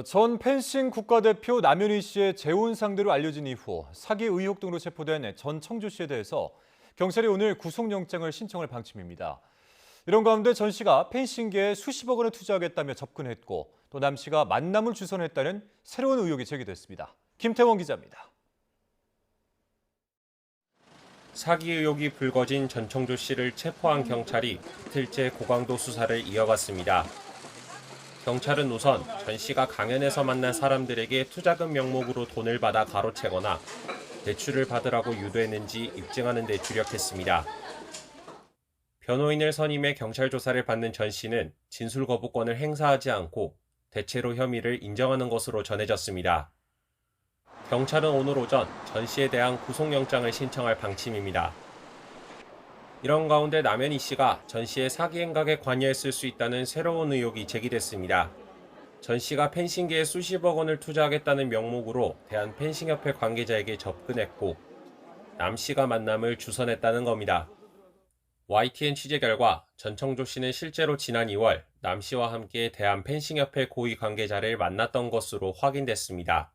전 펜싱 국가대표 남현희 씨의 재혼 상대로 알려진 이후 사기 의혹 등으로 체포된 전 청주 씨에 대해서 경찰이 오늘 구속영장을 신청할 방침입니다. 이런 가운데 전 씨가 펜싱계에 수십억 원을 투자하겠다며 접근했고 또 남 씨가 만남을 주선했다는 새로운 의혹이 제기됐습니다. 김태원 기자입니다. 사기 의혹이 불거진 전청조 씨를 체포한 경찰이 이틀째 고강도 수사를 이어갔습니다. 경찰은 우선 전 씨가 강연에서 만난 사람들에게 투자금 명목으로 돈을 받아 가로채거나 대출을 받으라고 유도했는지 입증하는 데 주력했습니다. 변호인을 선임해 경찰 조사를 받는 전 씨는 진술 거부권을 행사하지 않고 대체로 혐의를 인정하는 것으로 전해졌습니다. 경찰은 오늘 오전 전 씨에 대한 구속영장을 신청할 방침입니다. 이런 가운데 남현희 씨가 전 씨의 사기 행각에 관여했을 수 있다는 새로운 의혹이 제기됐습니다. 전 씨가 펜싱계에 수십억 원을 투자하겠다는 명목으로 대한펜싱협회 관계자에게 접근했고 남 씨가 만남을 주선했다는 겁니다. YTN 취재 결과 전청조 씨는 실제로 지난 2월 남 씨와 함께 대한펜싱협회 고위 관계자를 만났던 것으로 확인됐습니다.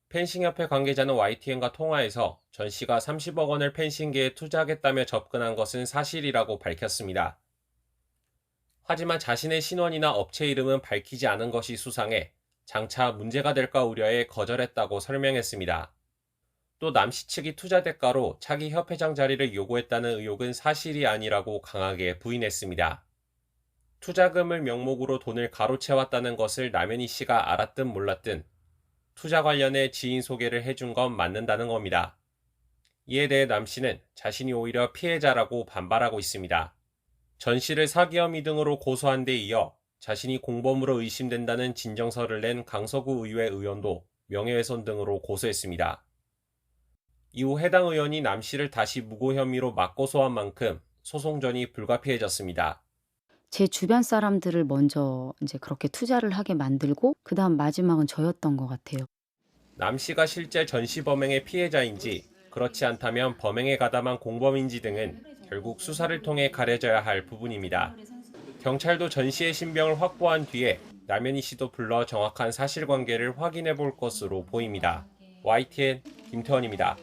펜싱협회 관계자는 YTN과 통화에서 전 씨가 30억 원을 펜싱계에 투자하겠다며 접근한 것은 사실이라고 밝혔습니다. 하지만 자신의 신원이나 업체 이름은 밝히지 않은 것이 수상해 장차 문제가 될까 우려해 거절했다고 설명했습니다. 또 남 씨 측이 투자 대가로 차기 협회장 자리를 요구했다는 의혹은 사실이 아니라고 강하게 부인했습니다. 투자금을 명목으로 돈을 가로채왔다는 것을 남현희 씨가 알았든 몰랐든 투자 관련해 지인 소개를 해준 건 맞는다는 겁니다. 이에 대해 남 씨는 자신이 오히려 피해자라고 반발하고 있습니다. 전 씨를 사기 혐의 등으로 고소한 데 이어 자신이 공범으로 의심된다는 진정서를 낸 강서구 의회 의원도 명예훼손 등으로 고소했습니다. 이후 해당 의원이 남 씨를 다시 무고 혐의로 맞고소한 만큼 소송전이 불가피해졌습니다. 제 주변 사람들을 먼저 이제 그렇게 투자를 하게 만들고 그다음 마지막은 저였던 것 같아요. 남 씨가 실제 전 씨 범행의 피해자인지 그렇지 않다면 범행에 가담한 공범인지 등은 결국 수사를 통해 가려져야 할 부분입니다. 경찰도 전 씨의 신병을 확보한 뒤에 남현희 씨도 불러 정확한 사실관계를 확인해 볼 것으로 보입니다. YTN 김태원입니다.